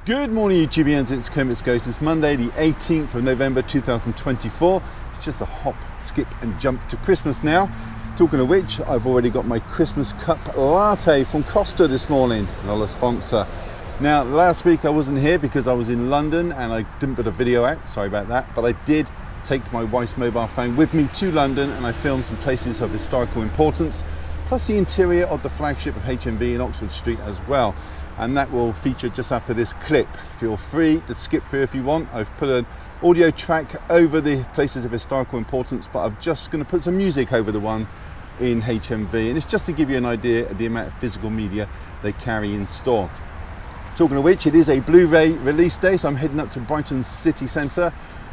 Good morning, YouTubians. It's Kermit's Ghost. It's Monday, the 18th of November 2024. It's just a hop, skip, and jump to Christmas now. Talking of which, I've already got my Christmas cup latte from Costa this morning, not a sponsor. Now, last week I wasn't here because I was in London and I didn't put a video out. Sorry about that, but I did take my wife's mobile phone with me to London and I filmed some places of historical importance, plus the interior of the flagship of HMV in Oxford Street as well. And that will feature just after this clip. Feel free to skip through if you want. I've put an audio track over the places of historical importance, but I'm just going to put some music over the one in HMV, and it's just to give you an idea of the amount of physical media they carry in store. Talking of which, it is a Blu-ray release day, so I'm heading up to Brighton's city centre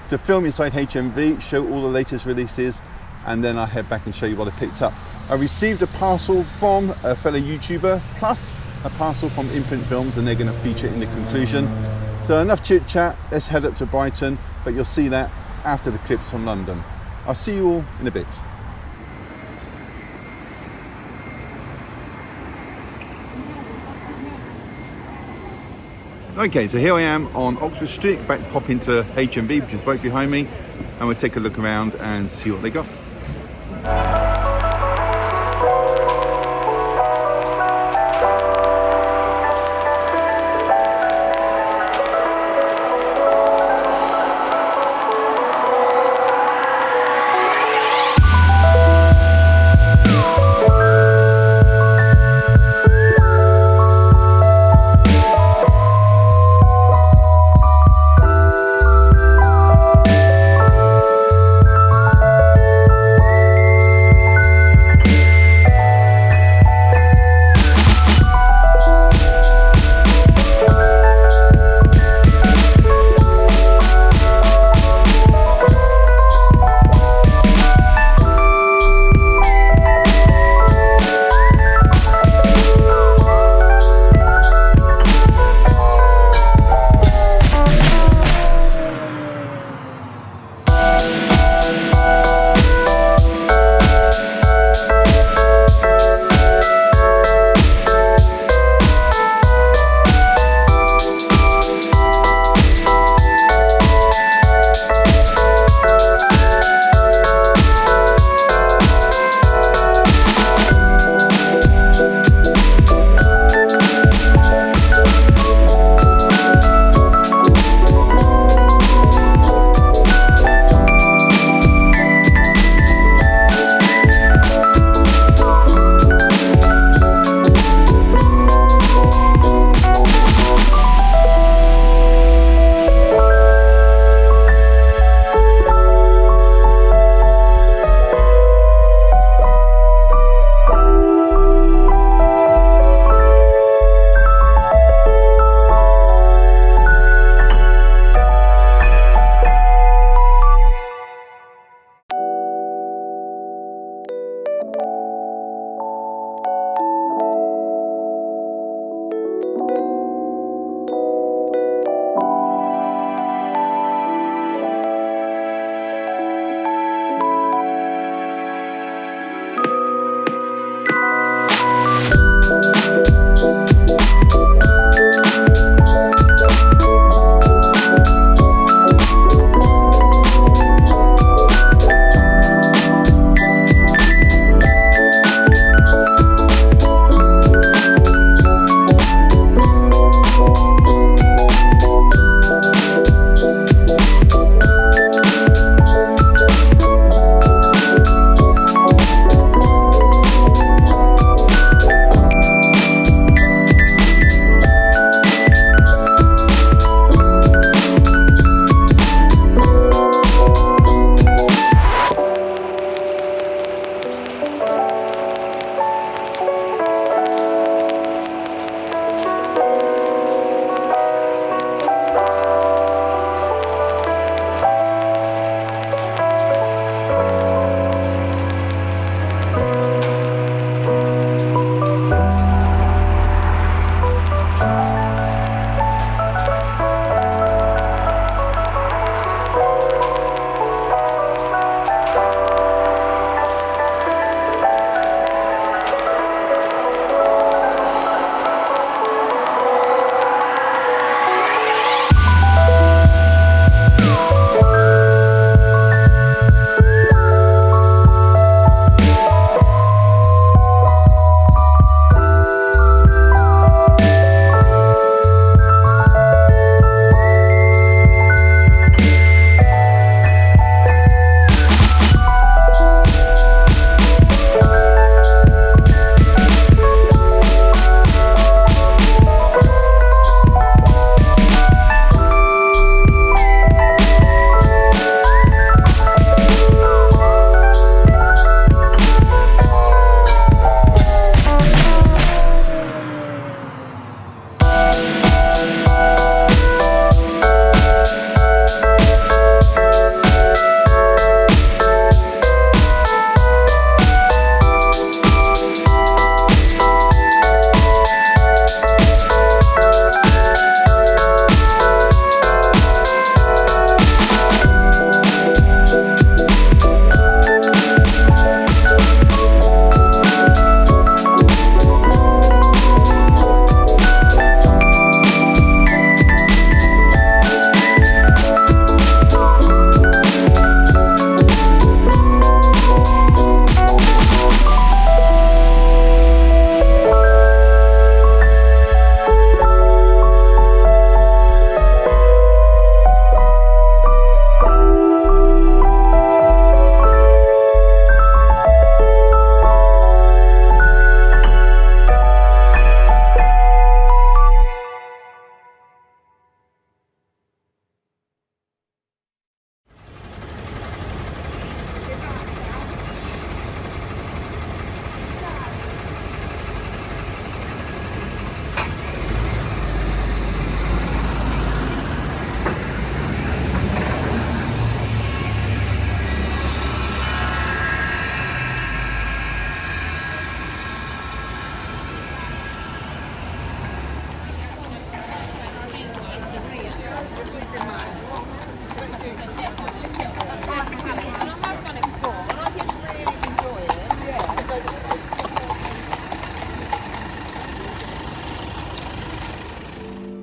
to film inside HMV, show all the latest releases, and then I'll head back and show you what I picked up. I received a parcel from a fellow YouTuber, plus a parcel from Imprint Films, and they're going to feature in the conclusion. So enough chit chat, let's head up to Brighton, but you'll see that after the clips from London. I'll see you all in a bit. Okay, so here I am on Oxford Street, about to pop into HMV, which is right behind me, and we'll take a look around and see what they got.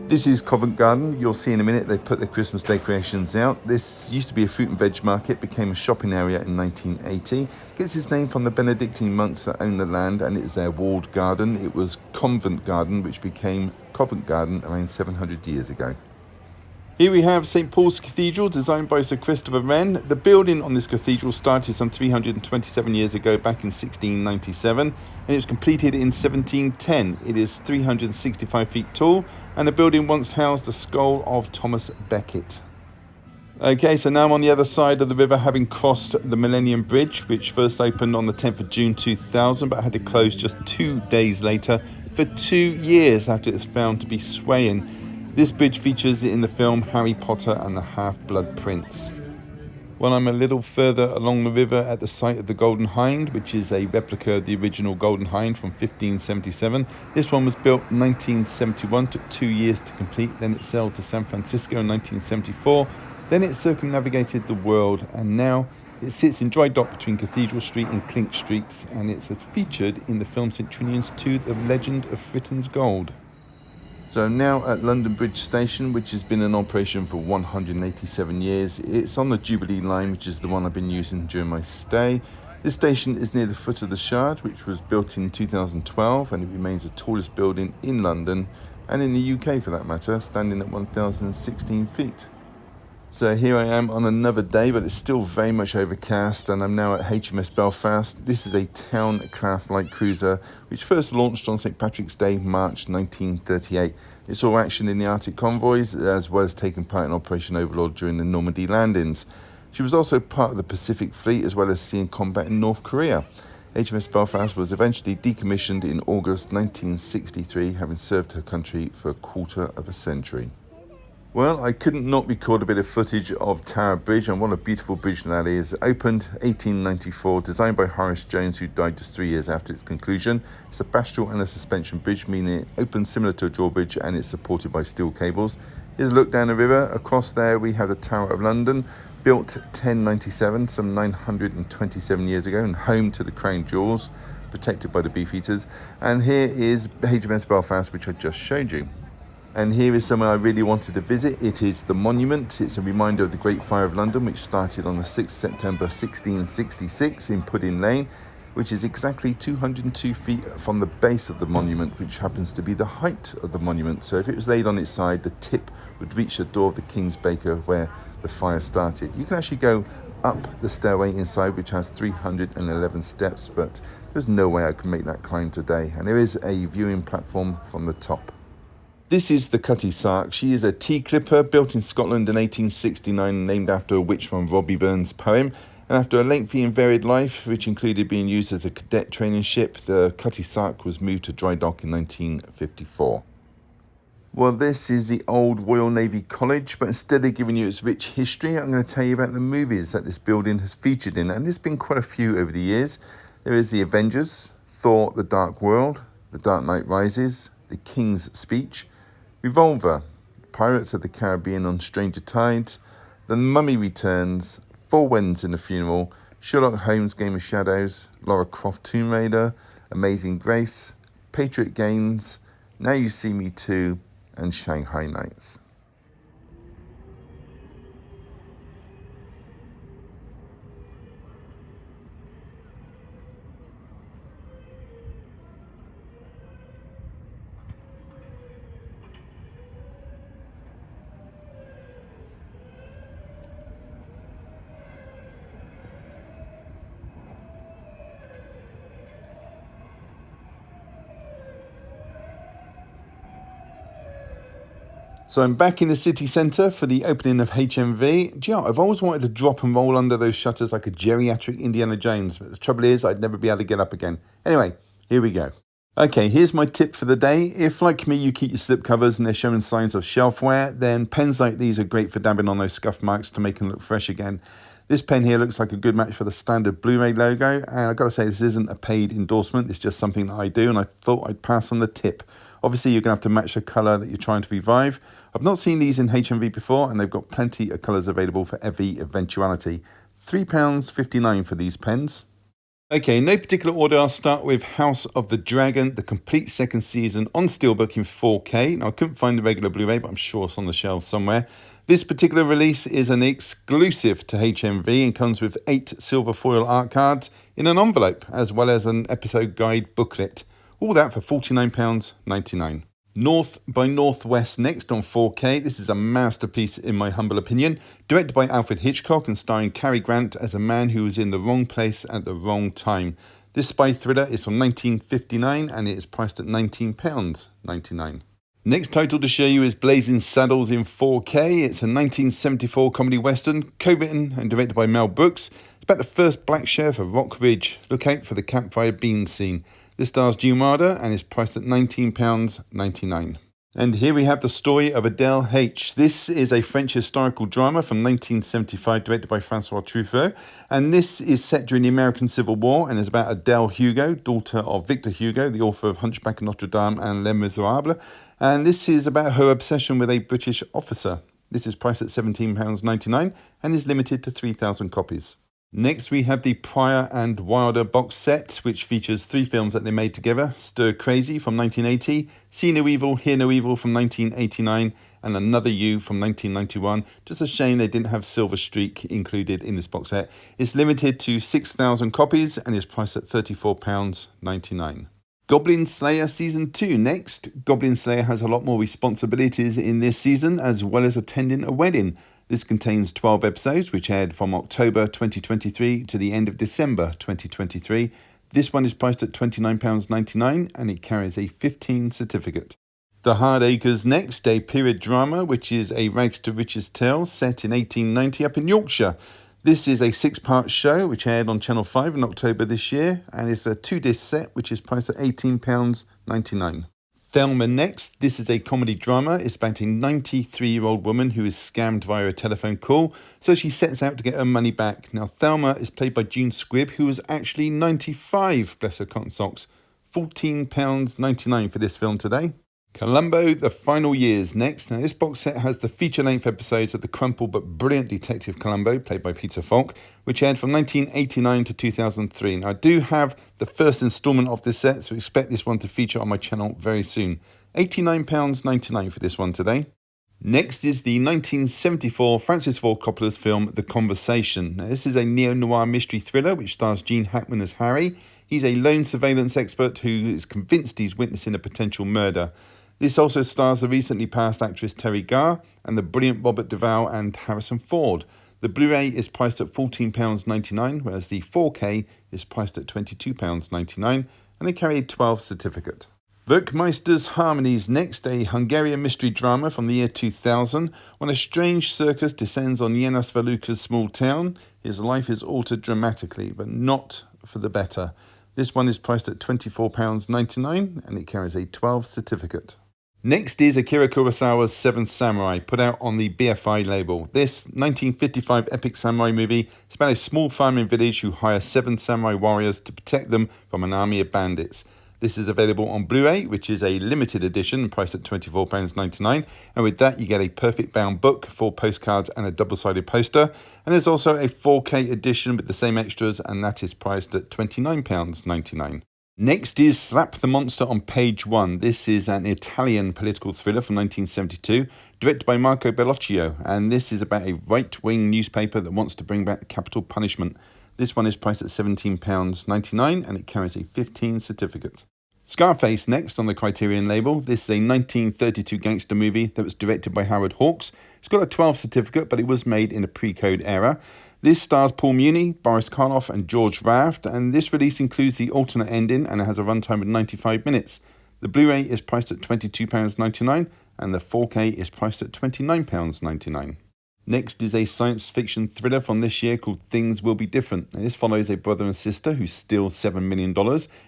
This is Covent Garden. You'll see in a minute they put their Christmas decorations out. This used to be a fruit and veg market, became a shopping area in 1980. Gets its name from the Benedictine monks that owned the land, and it's their walled garden. It was Convent Garden, which became Covent Garden around 700 years ago. Here we have St Paul's Cathedral, designed by Sir Christopher Wren. The building on this cathedral started some 327 years ago, back in 1697, and it was completed in 1710. It is 365 feet tall, and the building once housed the skull of Thomas Becket. Okay, so now I'm on the other side of the river, having crossed the Millennium Bridge, which first opened on the 10th of June 2000, but had to close just 2 days later for 2 years after it was found to be swaying. This bridge features in the film Harry Potter and the Half-Blood Prince. Well, I'm a little further along the river at the site of the Golden Hind, which is a replica of the original Golden Hind from 1577. This one was built in 1971, took 2 years to complete, then it sailed to San Francisco in 1974, then it circumnavigated the world, and now it sits in dry dock between Cathedral Street and Clink Streets, and it's featured in the film St Trinian's 2, The Legend of Fritton's Gold. So I'm now at London Bridge Station, which has been in operation for 187 years. It's on the Jubilee line, which is the one I've been using during my stay. This station is near the foot of the Shard, which was built in 2012, and it remains the tallest building in London, and in the UK for that matter, standing at 1,016 feet. So here I am on another day, but it's still very much overcast, and I'm now at HMS Belfast. This is a town class light cruiser which first launched on St Patrick's Day, March 1938. It saw action in the Arctic convoys, as well as taking part in Operation Overlord during the Normandy landings. She was also part of the Pacific Fleet, as well as seeing combat in North Korea. HMS Belfast was eventually decommissioned in August 1963, having served her country for a quarter of a century. Well, I couldn't not record a bit of footage of Tower Bridge, and what a beautiful bridge that is. It opened 1894, designed by Horace Jones, who died just 3 years after its conclusion. It's a bastral and a suspension bridge, meaning it opens similar to a drawbridge, and it's supported by steel cables. Here's a look down the river. Across there we have the Tower of London, built 1097, some 927 years ago, and home to the Crown Jewels, protected by the Beefeaters. And here is HMS Belfast, which I just showed you. And here is somewhere I really wanted to visit. It is the Monument. It's a reminder of the Great Fire of London, which started on the 6th September 1666 in Pudding Lane, which is exactly 202 feet from the base of the monument, which happens to be the height of the monument. So if it was laid on its side, the tip would reach the door of the King's Baker where the fire started. You can actually go up the stairway inside, which has 311 steps, but there's no way I could make that climb today. And there is a viewing platform from the top. This is the Cutty Sark. She is a tea clipper built in Scotland in 1869, named after a witch from Robbie Burns' poem. And after a lengthy and varied life, which included being used as a cadet training ship, the Cutty Sark was moved to dry dock in 1954. Well, this is the old Royal Navy College, but instead of giving you its rich history, I'm going to tell you about the movies that this building has featured in. And there's been quite a few over the years. There is The Avengers, Thor: The Dark World, The Dark Knight Rises, The King's Speech, Revolver, Pirates of the Caribbean on Stranger Tides, The Mummy Returns, Four Weddings and a Funeral, Sherlock Holmes: Game of Shadows, Lara Croft: Tomb Raider, Amazing Grace, Patriot Games, Now You See Me Too, and Shanghai Nights. So I'm back in the city centre for the opening of HMV. Do you know, I've always wanted to drop and roll under those shutters like a geriatric Indiana Jones, but the trouble is I'd never be able to get up again. Anyway, here we go. Okay, here's my tip for the day. If, like me, you keep your slip covers and they're showing signs of shelf wear, then pens like these are great for dabbing on those scuff marks to make them look fresh again. This pen here looks like a good match for the standard Blu-ray logo, and I've got to say this isn't a paid endorsement, it's just something that I do, and I thought I'd pass on the tip. Obviously, you're going to have to match the colour that you're trying to revive. I've not seen these in HMV before, and they've got plenty of colours available for every eventuality. £3.59 for these pens. Okay, in no particular order, I'll start with House of the Dragon, the complete second season on Steelbook in 4K. Now, I couldn't find the regular Blu-ray, but I'm sure it's on the shelf somewhere. This particular release is an exclusive to HMV and comes with 8 silver foil art cards in an envelope, as well as an episode guide booklet. All that for £49.99. North by Northwest next on 4K. This is a masterpiece in my humble opinion. Directed by Alfred Hitchcock and starring Cary Grant as a man who was in the wrong place at the wrong time. This spy thriller is from 1959 and it is priced at £19.99. Next title to show you is Blazing Saddles in 4K. It's a 1974 comedy western, co-written and directed by Mel Brooks. It's about the first black sheriff of Rock Ridge. Look out for the campfire bean scene. This stars Giumarda and is priced at £19.99. And here we have the story of Adele H. This is a French historical drama from 1975 directed by Francois Truffaut. And this is set during the American Civil War and is about Adele Hugo, daughter of Victor Hugo, the author of Hunchback of Notre Dame and Les Miserables. And this is about her obsession with a British officer. This is priced at £17.99 and is limited to 3,000 copies. Next, we have the Pryor and Wilder box set, which features 3 films that they made together. Stir Crazy from 1980, See No Evil, Hear No Evil from 1989, and Another You from 1991. Just a shame they didn't have Silver Streak included in this box set. It's limited to 6,000 copies and is priced at £34.99. Goblin Slayer Season 2 next. Goblin Slayer has a lot more responsibilities in this season, as well as attending a wedding. This contains 12 episodes, which aired from October 2023 to the end of December 2023. This one is priced at £29.99 and it carries a 15 certificate. The Hard Acres next, a period drama, which is a rags to riches tale set in 1890 up in Yorkshire. This is a 6-part show, which aired on Channel 5 in October this year, and it's a 2-disc set, which is priced at £18.99. Thelma next. This is a comedy drama. It's about a 93-year-old woman who is scammed via a telephone call, so she sets out to get her money back. Now, Thelma is played by June Squibb, who was actually 95, bless her cotton socks. £14.99 for this film today. Columbo, The Final Years next. Now, this box set has the feature-length episodes of the crumpled but brilliant Detective Columbo, played by Peter Falk, which aired from 1989 to 2003. Now, I do have the first instalment of this set, so expect this one to feature on my channel very soon. £89.99 for this one today. Next is the 1974 Francis Ford Coppola's film The Conversation. Now, this is a neo-noir mystery thriller which stars Gene Hackman as Harry. He's a lone surveillance expert who is convinced he's witnessing a potential murder. This also stars the recently passed actress Terry Garr and the brilliant Robert Duvall and Harrison Ford. The Blu-ray is priced at £14.99, whereas the 4K is priced at £22.99, and they carry a 12 certificate. Werkmeister's Harmonies next, a Hungarian mystery drama from the year 2000. When a strange circus descends on János Valuka's small town, his life is altered dramatically, but not for the better. This one is priced at £24.99, and it carries a 12 certificate. Next is Akira Kurosawa's Seventh Samurai, put out on the BFI label. This 1955 epic samurai movie is about a small farming village who hire 7 samurai warriors to protect them from an army of bandits. This is available on Blu-ray, which is a limited edition, priced at £24.99. And with that, you get a perfect bound book, 4 postcards and a double-sided poster. And there's also a 4K edition with the same extras, and that is priced at £29.99. Next is Slap the Monster on Page 1. This is an Italian political thriller from 1972, directed by Marco Bellocchio, and this is about a right-wing newspaper that wants to bring back capital punishment. This one is priced at £17.99 and it carries a 15 certificate. Scarface next on the Criterion label. This is a 1932 gangster movie that was directed by Howard Hawks. It's got a 12 certificate, but it was made in a pre-code era. This stars Paul Muni, Boris Karloff and George Raft, and this release includes the alternate ending and it has a runtime of 95 minutes. The Blu-ray is priced at £22.99 and the 4K is priced at £29.99. Next is a science fiction thriller from this year called Things Will Be Different. Now, this follows a brother and sister who steal $7 million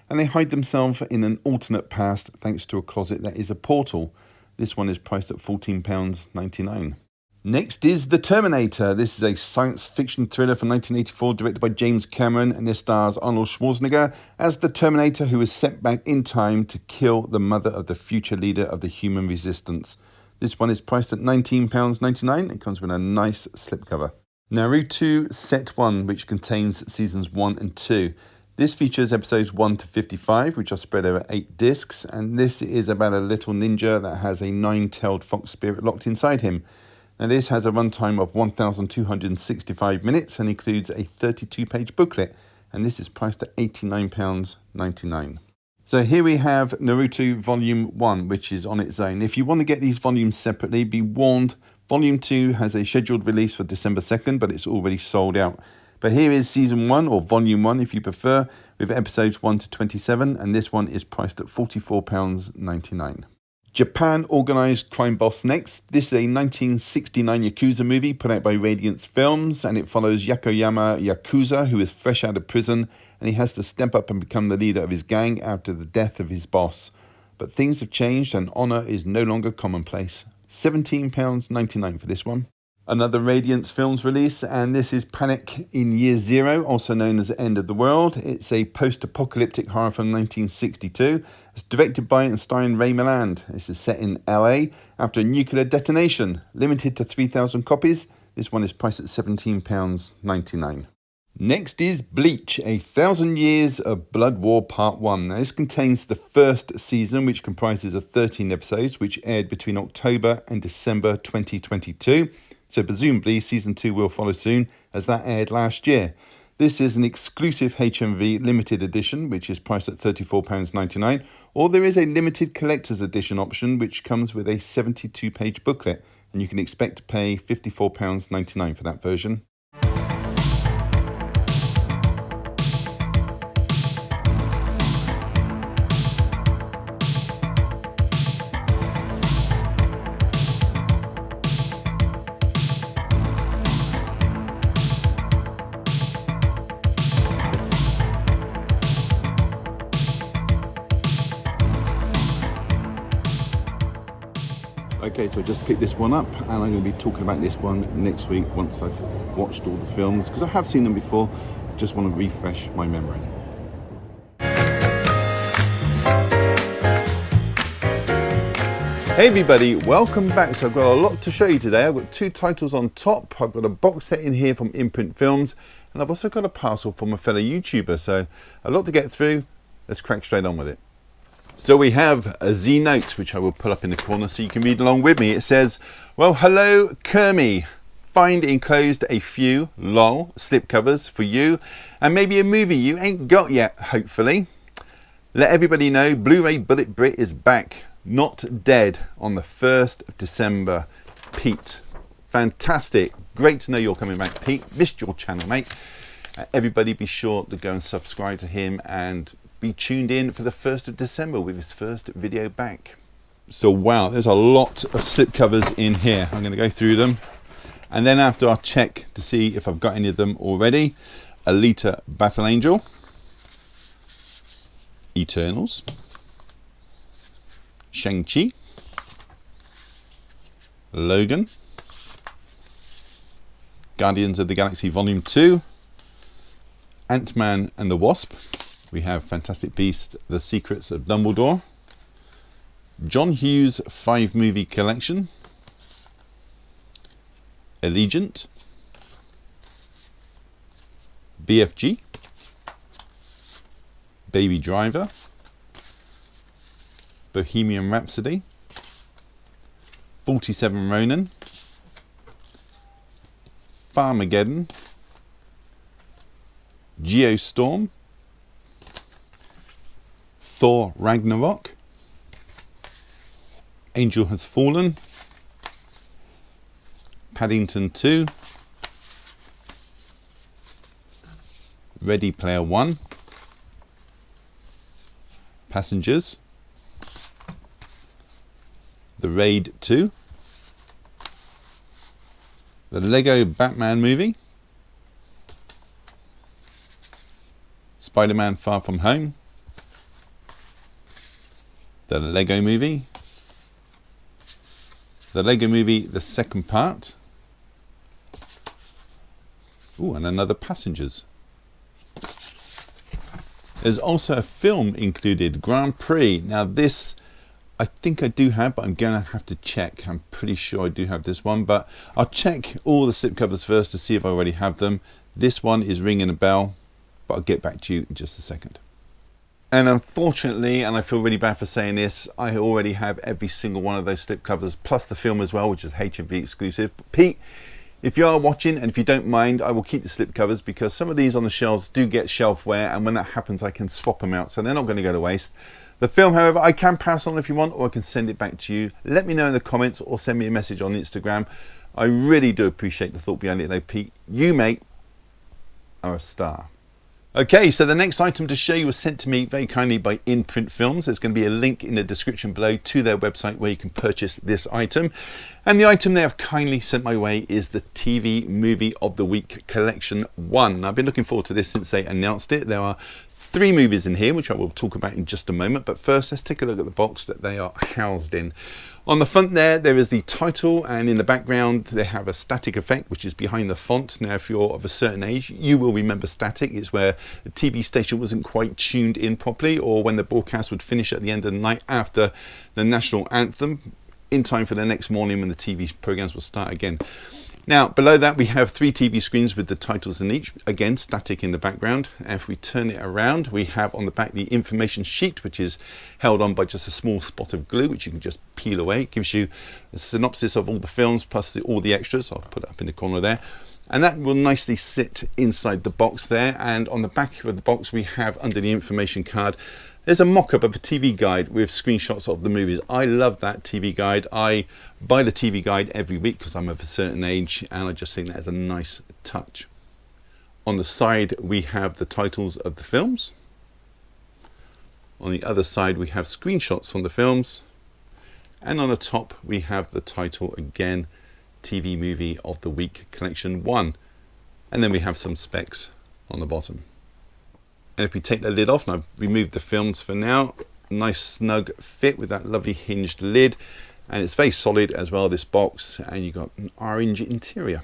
and they hide themselves in an alternate past thanks to a closet that is a portal. This one is priced at £14.99. Next is The Terminator. This is a science fiction thriller from 1984 directed by James Cameron, and this stars Arnold Schwarzenegger as the Terminator who is sent back in time to kill the mother of the future leader of the human resistance. This one is priced at £19.99. It comes with a nice slipcover. Naruto Set 1, which contains seasons 1 and 2. This features episodes 1 to 55, which are spread over 8 discs, and this is about a little ninja that has a 9-tailed fox spirit locked inside him. Now this has a runtime of 1,265 minutes and includes a 32-page booklet, and this is priced at £89.99. So here we have Naruto Volume 1, which is on its own. If you want to get these volumes separately, be warned, Volume 2 has a scheduled release for December 2nd, but it's already sold out. But here is Season 1, or Volume 1 if you prefer, with episodes 1 to 27, and this one is priced at £44.99. Japan Organised Crime Boss next. This is a 1969 Yakuza movie put out by Radiance Films, and it follows Yokoyama Yakuza, who is fresh out of prison, and he has to step up and become the leader of his gang after the death of his boss. But things have changed and honour is no longer commonplace. £17.99 for this one. Another Radiance Films release, and this is Panic in Year Zero, also known as The End of the World. It's a post-apocalyptic horror from 1962. It's directed by and starring Ray Milland. This is set in LA after a nuclear detonation. Limited to 3,000 copies. This one is priced at £17.99. Next is Bleach, 1,000 Years of Blood War Part 1. Now, this contains the first season, which comprises of 13 episodes, which aired between October and December 2022. So presumably Season 2 will follow soon, as that aired last year. This is an exclusive HMV limited edition, which is priced at £34.99, or there is a limited collector's edition option, which comes with a 72-page booklet, and you can expect to pay £54.99 for that version. Okay, so I just picked this one up, and I'm going to be talking about this one next week once I've watched all the films, because I have seen them before. Just want to refresh my memory. Hey everybody, welcome back. So I've got a lot to show you today. I've got 2 titles on top. I've got a box set in here from Imprint Films, and I've also got a parcel from a fellow YouTuber. So a lot to get through. Let's crack straight on with it. So we have a Z note, which I will pull up in the corner so you can read along with me. It says, well, hello, Kermie. Find enclosed a few, lol, slipcovers for you, and maybe a movie you ain't got yet, hopefully. Let everybody know Bluraybulletbrit is back, not dead, on the 1st of December. Pete, fantastic. Great to know you're coming back, Pete. Missed your channel, mate. Everybody be sure to go and subscribe to him and be tuned in for the 1st of December with his first video back. So wow, there's a lot of slipcovers in here. I'm going to go through them, and then after I'll check to see if I've got any of them already. Alita Battle Angel, Eternals, Shang-Chi, Logan, Guardians of the Galaxy Volume 2, Ant-Man and the Wasp. We have Fantastic Beasts, The Secrets of Dumbledore, John Hughes 5-movie collection, Allegiant, BFG, Baby Driver, Bohemian Rhapsody, 47 Ronin, Farmageddon, Geostorm, Thor Ragnarok, Angel Has Fallen, Paddington 2, Ready Player One, Passengers, The Raid 2, the Lego Batman movie, Spider-Man Far From Home, the Lego Movie, the second part, ooh, and another Passengers. There's also a film included, Grand Prix. Now this, I think I do have, but I'm going to have to check. I'm pretty sure I do have this one, but I'll check all the slipcovers first to see if I already have them. This one is ringing a bell. but I'll get back to you in just a second. And unfortunately, and I feel really bad for saying this, I already have every single one of those slipcovers, plus the film as well, which is HMV exclusive. But Pete, if you are watching, and if you don't mind, I will keep the slipcovers, because some of these on the shelves do get shelf wear, and when that happens, I can swap them out, so they're not going to go to waste. The film, however, I can pass on if you want, or I can send it back to you. Let me know in the comments, or send me a message on Instagram. I really do appreciate the thought behind it though, Pete. You, mate, are a star. Okay, so the next item to show you was sent to me very kindly by Imprint Films. There's going to be a link in the description below to their website where you can purchase this item. And the item they have kindly sent my way is the TV Movie of the Week Collection 1. I've been looking forward to this since they announced it. There are 3 movies in here, which I will talk about in just a moment. But first, let's take a look at the box that they are housed in. On the front there is the title, and in the background they have a static effect which is behind the font. Now if you're of a certain age, you will remember static. It's where the TV station wasn't quite tuned in properly, or when the broadcast would finish at the end of the night after the national anthem, in time for the next morning when the TV programs will start again. Now below that we have 3 TV screens with the titles in each, again static in the background. And if we turn it around, we have on the back the information sheet, which is held on by just a small spot of glue, which you can just peel away. It gives you a synopsis of all the films plus all the extras. I'll put it up in the corner there, and that will nicely sit inside the box there. And on the back of the box we have, under the information card, there's a mock-up of a TV guide with screenshots of the movies. I love that TV guide. I buy the TV guide every week because I'm of a certain age, and I just think that is a nice touch. On the side we have the titles of the films. On the other side we have screenshots on the films. And on the top we have the title again, TV Movie of the Week Collection 1. And then we have some specs on the bottom. And if we take the lid off, and I've removed the films for now, nice snug fit with that lovely hinged lid, and it's very solid as well, this box, and you've got an orange interior.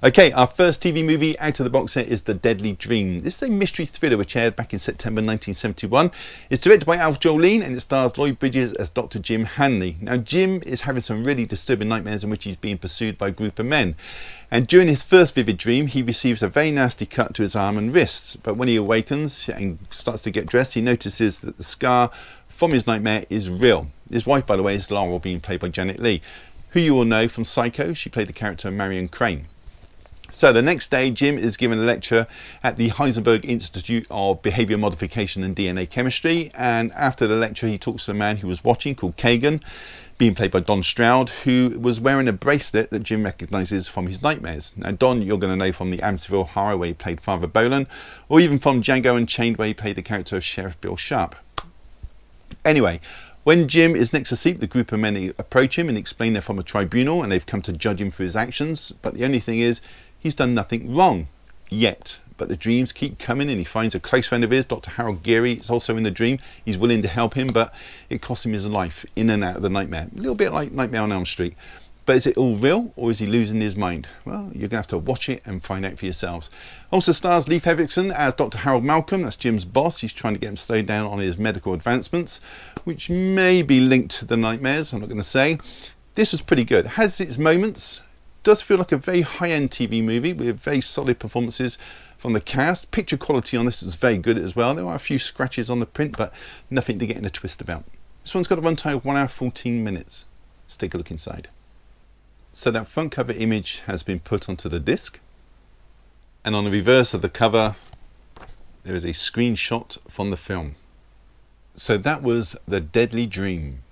Okay, our first TV movie out of the box set is The Deadly Dream. This is a mystery thriller which aired back in September 1971. It's directed by Alf Jolene, and it stars Lloyd Bridges as Dr. Jim Hanley. Now Jim is having some really disturbing nightmares in which he's being pursued by a group of men. And during his first vivid dream, he receives a very nasty cut to his arm and wrists. But when he awakens and starts to get dressed, he notices that the scar from his nightmare is real. His wife, by the way, is Laurel, being played by Janet Leigh, who you all know from Psycho. She played the character Marion Crane. So the next day, Jim is given a lecture at the Heisenberg Institute of Behavior Modification and DNA Chemistry. And after the lecture, he talks to a man who was watching called Kagan, being played by Don Stroud, who was wearing a bracelet that Jim recognises from his nightmares. Now Don, you're going to know from the Amityville Horror, where he played Father Bolan, or even from Django Unchained, where he played the character of Sheriff Bill Sharp. Anyway, when Jim is next asleep, the group of men approach him and explain they're from a tribunal and they've come to judge him for his actions. But the only thing is, he's done nothing wrong yet. But the dreams keep coming, and he finds a close friend of his, Dr. Harold Geary, is also in the dream. He's willing to help him, but it costs him his life in and out of the nightmare. A little bit like Nightmare on Elm Street. But is it all real, or is he losing his mind? Well, you're going to have to watch it and find out for yourselves. Also stars Leif Erikson as Dr. Harold Malcolm. That's Jim's boss. He's trying to get him slowed down on his medical advancements, which may be linked to the nightmares. I'm not going to say. This was pretty good. It has its moments. Does feel like a very high-end TV movie with very solid performances from the cast. Picture quality on this is very good as well. There are a few scratches on the print, but nothing to get in a twist about. This one's got a runtime of 1 hour 14 minutes. Let's take a look inside. So that front cover image has been put onto the disc, and on the reverse of the cover there is a screenshot from the film. So that was The Deadly Dream.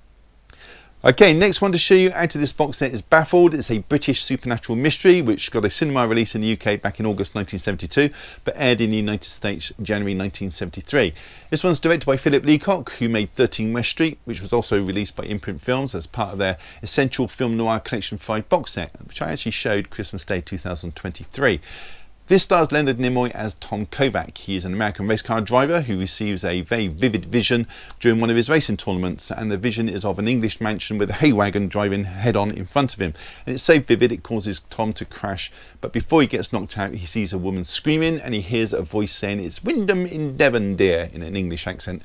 Okay, next one to show you out of this box set is Baffled. It's a British supernatural mystery which got a cinema release in the UK back in August 1972, but aired in the United States January 1973. This one's directed by Philip Leacock, who made 13 West Street, which was also released by Imprint Films as part of their Essential Film Noir Collection 5 box set, which I actually showed Christmas Day 2023. This stars Leonard Nimoy as Tom Kovac. He is an American race car driver who receives a very vivid vision during one of his racing tournaments, and the vision is of an English mansion with a hay wagon driving head-on in front of him. And it's so vivid it causes Tom to crash, but before he gets knocked out he sees a woman screaming and he hears a voice saying it's Wyndham in Devon, dear, in an English accent.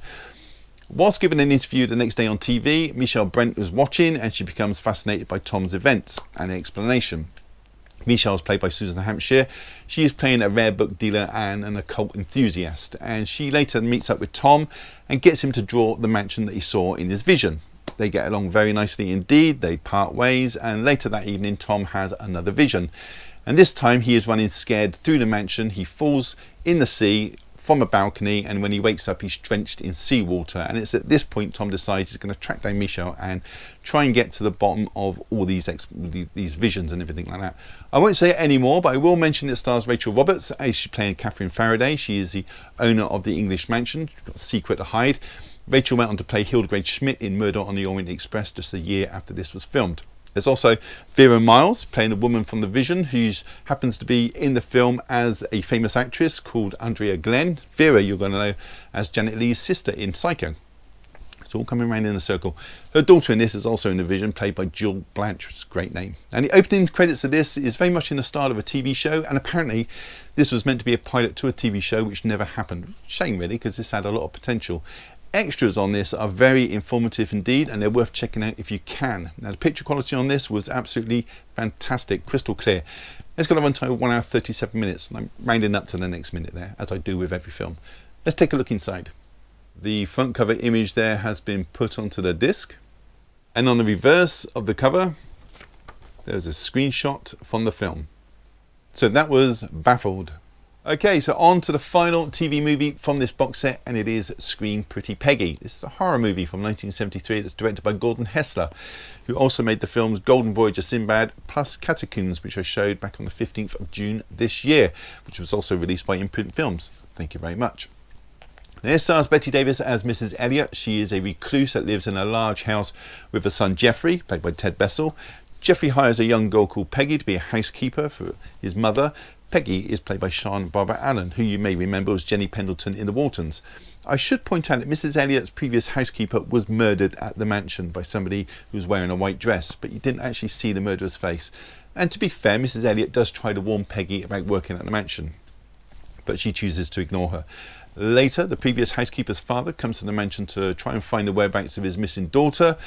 Whilst giving an interview the next day on TV, Michelle Brent was watching and she becomes fascinated by Tom's events and the explanation. Michelle is played by Susan Hampshire. She is playing a rare book dealer and an occult enthusiast, and she later meets up with Tom and gets him to draw the mansion that he saw in his vision. They get along very nicely indeed, they part ways, and later that evening Tom has another vision. And this time he is running scared through the mansion. He falls in the sea from a balcony, and when he wakes up he's drenched in seawater. And it's at this point Tom decides he's going to track down Michelle and try and get to the bottom of all these visions and everything like that. I won't say it anymore, but I will mention it stars Rachel Roberts as she's playing Catherine Faraday. She is the owner of the English mansion. She's got a secret to hide. Rachel went on to play Hildegard Schmidt in Murder on the Orient Express just a year after this was filmed. There's also Vera Miles playing a woman from the vision who happens to be in the film as a famous actress called Andrea Glenn. Vera you're going to know as Janet Leigh's sister in Psycho. It's all coming around in a circle. Her daughter in this is also in the vision, played by Jill Blanche, which is a great name. And the opening credits of this is very much in the style of a TV show, and apparently this was meant to be a pilot to a TV show which never happened. Shame really, because this had a lot of potential. Extras on this are very informative indeed, and they're worth checking out if you can. Now the picture quality on this was absolutely fantastic, crystal clear. It's got a runtime of 1 hour 37 minutes, and I'm rounding up to the next minute there, as I do with every film. Let's take a look inside. The front cover image there has been put onto the disc, and on the reverse of the cover there's a screenshot from the film. So that was Baffled. Okay, so on to the final TV movie from this box set, and it is Scream Pretty Peggy. This is a horror movie from 1973 that's directed by Gordon Hessler, who also made the films Golden Voyage of Sinbad plus Catacombs, which I showed back on the 15th of June this year, which was also released by Imprint Films. Thank you very much. There stars Betty Davis as Mrs. Elliot. She is a recluse that lives in a large house with her son Jeffrey, played by Ted Bessel. Jeffrey hires a young girl called Peggy to be a housekeeper for his mother. Peggy is played by Sian Barbara Allen, who you may remember as Jenny Pendleton in The Waltons. I should point out that Mrs. Elliot's previous housekeeper was murdered at the mansion by somebody who was wearing a white dress, but you didn't actually see the murderer's face. And to be fair, Mrs. Elliot does try to warn Peggy about working at the mansion, but she chooses to ignore her. Later, the previous housekeeper's father comes to the mansion to try and find the whereabouts of his missing daughter,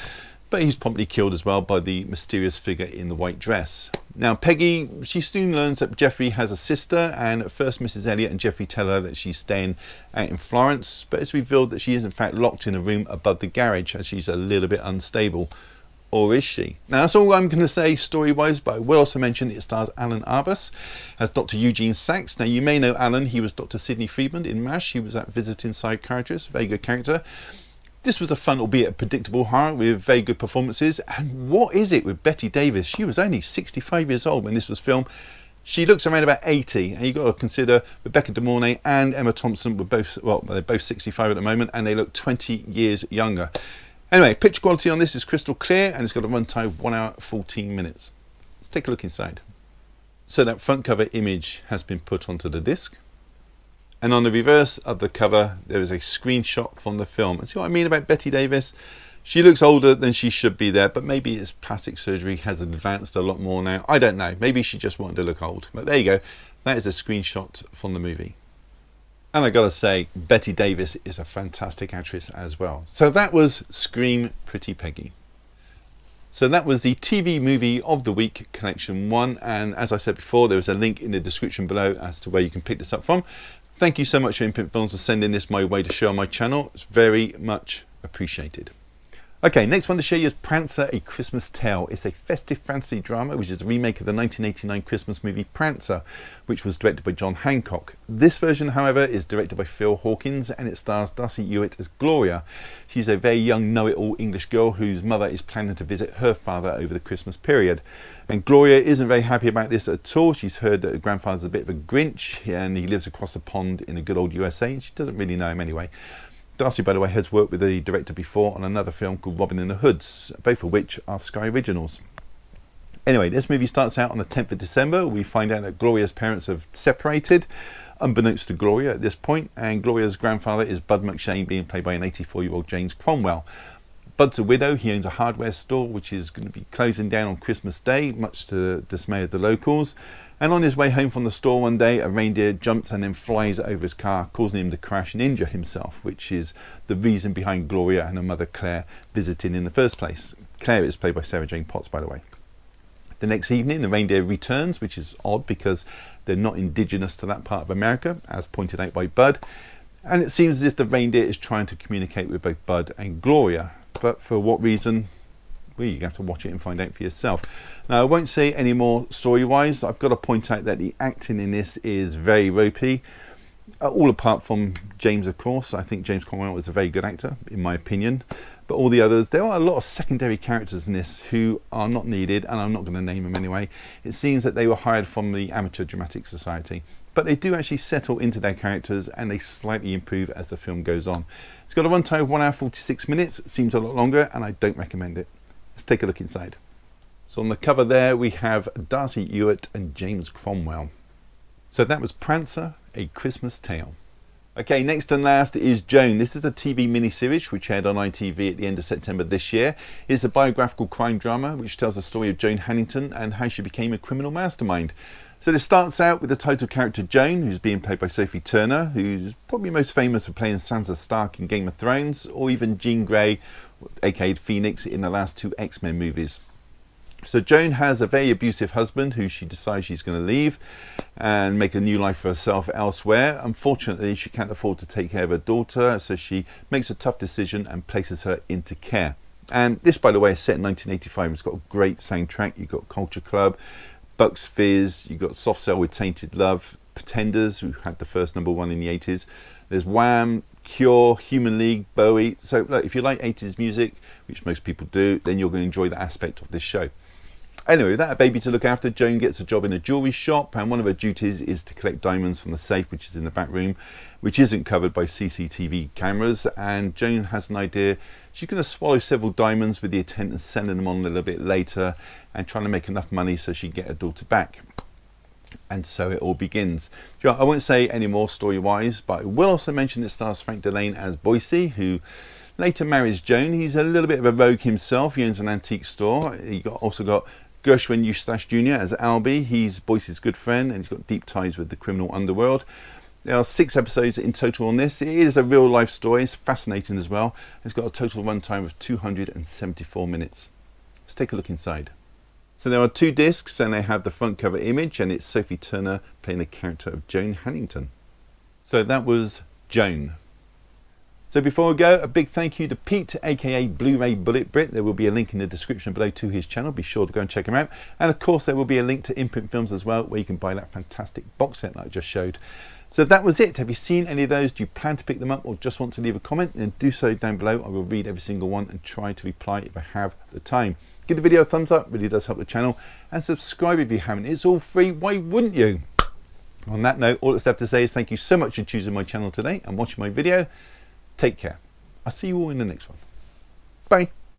but he's promptly killed as well by the mysterious figure in the white dress. Now Peggy, she soon learns that Jeffrey has a sister, and at first Mrs. Elliot and Jeffrey tell her that she's staying out in Florence, but it's revealed that she is in fact locked in a room above the garage as she's a little bit unstable. Or is she? Now that's all I'm going to say story wise, but I will also mention it stars Alan Arbus as Dr. Eugene Sachs. Now you may know Alan, he was Dr. Sidney Friedman in MASH, he was that visiting psychiatrist, very good character. This was a fun, albeit predictable horror with very good performances. And what is it with Betty Davis? She was only 65 years old when this was filmed. She looks around about 80, and you've got to consider Rebecca De Mornay and Emma Thompson were both, well, they're both 65 at the moment, and they look 20 years younger. Anyway, picture quality on this is crystal clear, and it's got a runtime of 1 hour 14 minutes. Let's take a look inside. So that front cover image has been put onto the disc. And on the reverse of the cover there is a screenshot from the film. And see what I mean about Betty Davis? She looks older than she should be there, but maybe it's plastic surgery has advanced a lot more now. I don't know, maybe she just wanted to look old. But there you go, that is a screenshot from the movie. And I gotta say, Betty Davis is a fantastic actress as well. So that was Scream Pretty Peggy. So that was the TV Movie of the Week Collection 1, and as I said before, there is a link in the description below as to where you can pick this up from. Thank you so much to Imprint Films for sending this my way to show on my channel. It's very much appreciated. Okay, next one to show you is Prancer, A Christmas Tale. It's a festive fantasy drama which is a remake of the 1989 Christmas movie Prancer, which was directed by John Hancock. This version, however, is directed by Phil Hawkins, and it stars Darcy Ewart as Gloria. She's a very young know-it-all English girl whose mother is planning to visit her father over the Christmas period. And Gloria isn't very happy about this at all. She's heard that her grandfather's a bit of a Grinch and he lives across the pond in a good old USA, and she doesn't really know him anyway. Darcy, by the way, has worked with the director before on another film called Robin in the Hoods, both of which are Sky Originals. Anyway, this movie starts out on the 10th of December. We find out that Gloria's parents have separated, unbeknownst to Gloria at this point, and Gloria's grandfather is Bud McShane, being played by an 84-year-old James Cromwell. Bud's a widow. He owns a hardware store which is going to be closing down on Christmas Day, much to the dismay of the locals. And on his way home from the store one day, a reindeer jumps and then flies over his car, causing him to crash and injure himself, which is the reason behind Gloria and her mother Claire visiting in the first place. Claire is played by Sarah Jane Potts, by the way. The next evening, the reindeer returns, which is odd because they're not indigenous to that part of America, as pointed out by Bud. And it seems as if the reindeer is trying to communicate with both Bud and Gloria. But for what reason? Well, you have to watch it and find out for yourself. Now, I won't say any more story-wise. I've got to point out that the acting in this is very ropey. All apart from James, of course. I think James Cromwell was a very good actor, in my opinion. But all the others, there are a lot of secondary characters in this who are not needed, and I'm not going to name them anyway. It seems that they were hired from the Amateur Dramatic Society. But they do actually settle into their characters, and they slightly improve as the film goes on. It's got a runtime of 1 hour 46 minutes. It seems a lot longer, and I don't recommend it. Let's take a look inside. So on the cover there, we have Darcy Ewart and James Cromwell. So that was Prancer, A Christmas Tale. Okay, next and last is Joan. This is a TV miniseries which aired on ITV at the end of September this year. It's a biographical crime drama which tells the story of Joan Hannington and how she became a criminal mastermind. So this starts out with the title character Joan, who's being played by Sophie Turner, who's probably most famous for playing Sansa Stark in Game of Thrones, or even Jean Grey, aka Phoenix, in the last 2 X-Men movies. So Joan has a very abusive husband who she decides she's going to leave and make a new life for herself elsewhere. Unfortunately, she can't afford to take care of her daughter, so she makes a tough decision and places her into care. And this, by the way, is set in 1985. It's got a great soundtrack. You've got Culture Club, Bucks Fizz, you've got Soft Cell with Tainted Love, Pretenders, who had the first #1 in the 80s. There's Wham, Cure, Human League, Bowie. So look, if you like 80s music, which most people do, then you're going to enjoy that aspect of this show. Anyway, without a baby to look after, Joan gets a job in a jewellery shop, and one of her duties is to collect diamonds from the safe, which is in the back room, which isn't covered by CCTV cameras. And Joan has an idea. She's going to swallow several diamonds with the intent of sending them on a little bit later and trying to make enough money so she can get her daughter back. And so it all begins. I won't say any more story-wise, but I will also mention it stars Frank Delane as Boise, who later marries Joan. He's a little bit of a rogue himself. He owns an antique store. He also got Gershwin Eustace Jr. as Albie. He's Boyce's good friend, and he's got deep ties with the criminal underworld. There are 6 episodes in total on this. It is a real life story. It's fascinating as well. It's got a total runtime of 274 minutes. Let's take a look inside. So there are 2 discs, and they have the front cover image, and it's Sophie Turner playing the character of Joan Hannington. So that was Joan. So before we go, a big thank you to Pete, aka Bluraybulletbrit. There will be a link in the description below to his channel. Be sure to go and check him out. And of course, there will be a link to Imprint Films as well, where you can buy that fantastic box set that I just showed. So that was it. Have you seen any of those? Do you plan to pick them up, or just want to leave a comment? Then do so down below. I will read every single one and try to reply if I have the time. Give the video a thumbs up, really does help the channel. And subscribe if you haven't. It's all free. Why wouldn't you? On that note, all that's left to say is thank you so much for choosing my channel today and watching my video. Take care. I'll see you all in the next one. Bye.